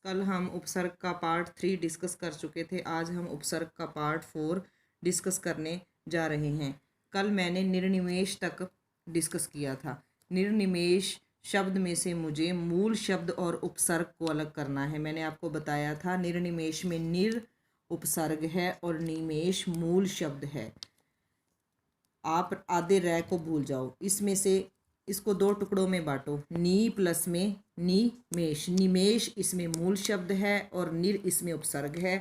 कल हम उपसर्ग का पार्ट 3 डिस्कस कर चुके थे। आज हम उपसर्ग का पार्ट 4 डिस्कस करने जा रहे हैं। कल मैंने निर्निमेष तक डिस्कस किया था। निर्निमेष शब्द में से मुझे मूल शब्द और उपसर्ग को अलग करना है। मैंने आपको बताया था निर्निमेष में निर उपसर्ग है और निमेष मूल शब्द है। आप आधे रह को भूल जाओ। इसमें से इसको दो टुकड़ों में बांटो। नी प्लस में निमेष। निमेष इसमें मूल शब्द है और निर इसमें उपसर्ग है।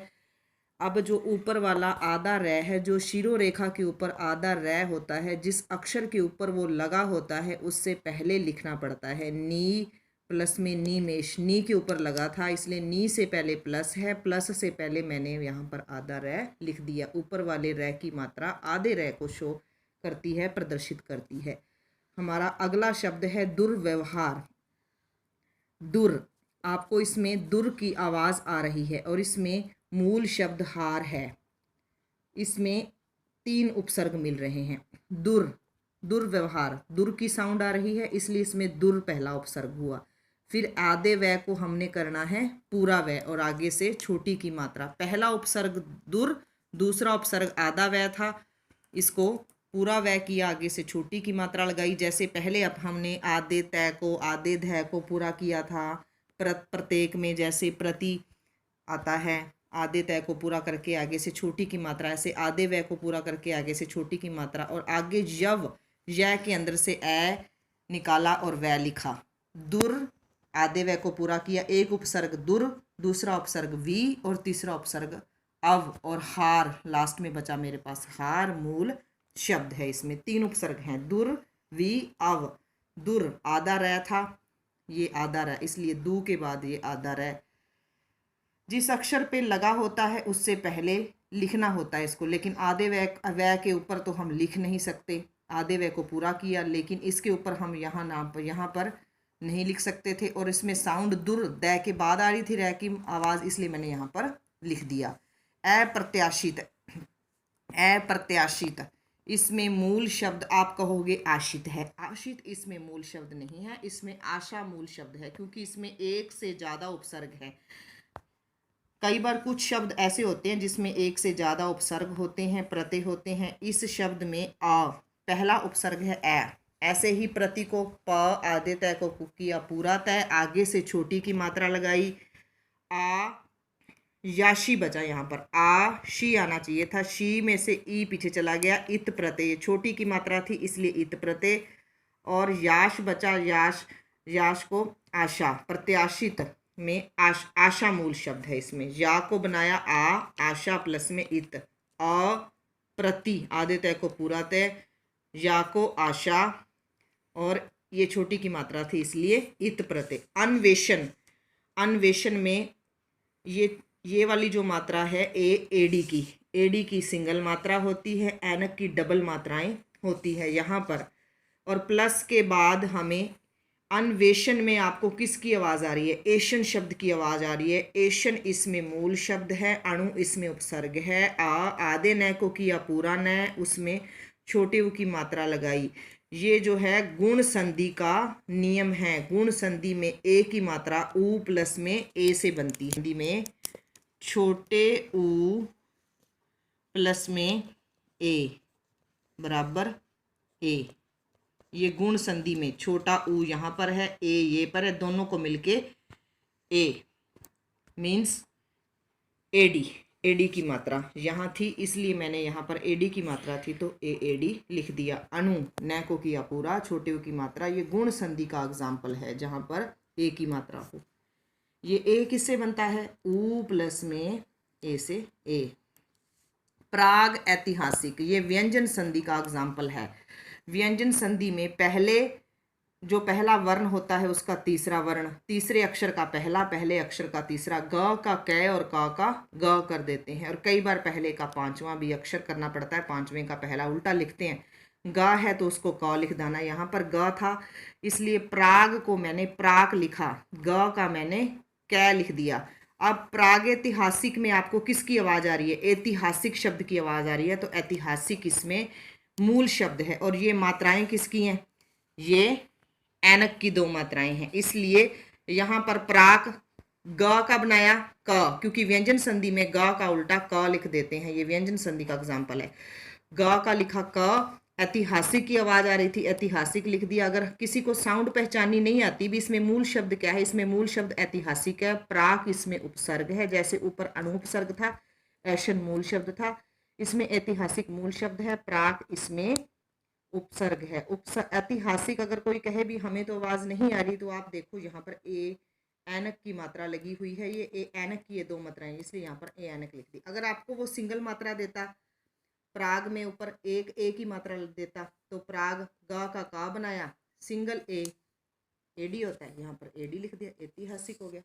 अब जो ऊपर वाला आधा रह है, जो शिरो रेखा के ऊपर आधा रह होता है, जिस अक्षर के ऊपर वो लगा होता है उससे पहले लिखना पड़ता है। नी प्लस में निमेष। नी के ऊपर लगा था इसलिए नी से पहले प्लस है, प्लस से पहले मैंने यहाँ पर आधा रह लिख दिया। ऊपर वाले रह की मात्रा आधे रह को शो करती है, प्रदर्शित करती है। हमारा अगला शब्द है दुर्व्यवहार। दुर, आपको इसमें दुर की आवाज़ आ रही है और इसमें मूल शब्द हार है। इसमें 3 उपसर्ग मिल रहे हैं। दुर, दुर्व्यवहार, दुर की साउंड आ रही है इसलिए इसमें दुर पहला उपसर्ग हुआ। फिर आधे वह को हमने करना है पूरा वह और आगे से छोटी की मात्रा। पहला उपसर्ग दुर, दूसरा उपसर्ग आधा वह था, इसको पूरा वह किया, आगे से छोटी की मात्रा लगाई। जैसे पहले अब हमने आधे तय को आधे धय को पूरा किया था। प्रत्येक में जैसे प्रति आता है, आधे तय को पूरा करके आगे से छोटी की मात्रा, ऐसे आधे वह को पूरा करके आगे से छोटी की मात्रा और आगे यव, यह के अंदर से ए निकाला और वह लिखा। दुर, आधे वह को पूरा किया, एक उपसर्ग दुर, दूसरा उपसर्ग वी और तीसरा उपसर्ग अव और हार लास्ट में बचा मेरे पास। हार मूल शब्द है। इसमें 3 उपसर्ग हैं, दुर वी अव। दुर आधा रह था, ये आधा रह, इसलिए दू के बाद ये आधा रह। जिस अक्षर पे लगा होता है उससे पहले लिखना होता है इसको, लेकिन आधे वह के ऊपर तो हम लिख नहीं सकते। आधे वह को पूरा किया लेकिन इसके ऊपर हम यहाँ पर नहीं लिख सकते थे और इसमें साउंड दुर दै के बाद आ रही थी रह की आवाज़, इसलिए मैंने यहाँ पर लिख दिया। अप्रत्याशित, अप्रत्याशित इसमें मूल शब्द आप कहोगे आशित है। आशित इसमें मूल शब्द नहीं है, इसमें आशा मूल शब्द है क्योंकि इसमें एक से ज़्यादा उपसर्ग है। कई बार कुछ शब्द ऐसे होते हैं जिसमें एक से ज़्यादा उपसर्ग होते हैं, प्रत्यय होते हैं। इस शब्द में आ पहला उपसर्ग है ए। ऐसे ही प्रति को प, आधे तय को किया पूरा तय, आगे से छोटी की मात्रा लगाई। आ याशी बचा, यहाँ पर आ शी आना चाहिए था, शी में से ई पीछे चला गया। इत प्रत्यय छोटी की मात्रा थी इसलिए इत प्रत्यय और याश बचा, याश, याश को आशा। प्रत्याशित में आशा मूल शब्द है। इसमें या को बनाया आ, आशा प्लस में इत। अ प्रति आधे तय को पूरा तय, या को आशा और ये छोटी की मात्रा थी इसलिए इत प्रत्यय। अन्वेषण, अन्वेषण में ये वाली जो मात्रा है एडी की, एडी की सिंगल मात्रा होती है, ऐनक की डबल मात्राएं होती है यहाँ पर। और प्लस के बाद हमें अन्वेषण में आपको किसकी आवाज़ आ रही है? एशन शब्द की आवाज़ आ रही है। एशन इसमें मूल शब्द है, अणु इसमें उपसर्ग है। आधे न को किया पूरा न, उसमें छोटे उ की मात्रा लगाई। ये जो है गुण संधि का नियम है। गुण संधि में ए की मात्रा उ प्लस में ए से बनती है। संधि में छोटे उ प्लस में ए बराबर ए। ये गुण संधि में छोटा उ यहाँ पर है, ए ये पर है, दोनों को मिलके ए मीन्स एडी, एडी की मात्रा यहाँ थी इसलिए मैंने यहाँ पर एडी की मात्रा थी तो एडी लिख दिया। अणु न को किया पूरा, छोटे उ की मात्रा, ये गुण संधि का एग्जाम्पल है जहाँ पर ए की मात्रा हो। ये ए किससे बनता है? उ प्लस में ए से ए। प्राग ऐतिहासिक, ये व्यंजन संधि का एग्जाम्पल है। व्यंजन संधि में पहले जो पहला वर्ण होता है उसका तीसरा वर्ण, तीसरे अक्षर का पहला, पहले अक्षर का तीसरा, ग का कै और क का ग कर देते हैं। और कई बार पहले का पांचवा भी अक्षर करना पड़ता है, पांचवें का पहला उल्टा लिखते हैं। ग है तो उसको क लिख देना, यहाँ पर ग था इसलिए प्राग को मैंने प्राक लिखा, ग का मैंने कै लिख दिया। अब प्रागैतिहासिक में आपको किसकी आवाज़ आ रही है? ऐतिहासिक शब्द की आवाज़ आ रही है, तो ऐतिहासिक इसमें मूल शब्द है। और ये मात्राएं किसकी हैं? ये ऐनक की 2 मात्राएं हैं, इसलिए यहाँ पर प्राक ग का बनाया क, क्योंकि व्यंजन संधि में ग का उल्टा क लिख देते हैं, ये व्यंजन संधि का एग्जाम्पल है। ग का लिखा क, ऐतिहासिक की आवाज आ रही थी, ऐतिहासिक लिख दिया। अगर किसी को साउंड पहचाननी नहीं आती भी, इसमें मूल शब्द क्या है, इसमें मूल शब्द ऐतिहासिक है। प्राक इसमें उपसर्ग है, जैसे ऊपर अनुपसर्ग था, ऐशन मूल शब्द था, इसमें ऐतिहासिक मूल शब्द है, प्राक इसमें उपसर्ग है। ऐतिहासिक अगर कोई कहे भी हमें तो आवाज नहीं आ रही, तो आप देखो यहाँ पर ए ऐनक की मात्रा लगी हुई है, ये ए ऐनक की ये दो मात्राएं, इसलिए यहाँ पर ए ऐनक लिख दी। अगर आपको वो सिंगल मात्रा देता, प्राग में ऊपर एक ए की मात्रा देता, तो प्राग गा का बनाया, सिंगल ए एडी होता है, यहाँ पर एडी लिख दिया, ऐतिहासिक हो गया।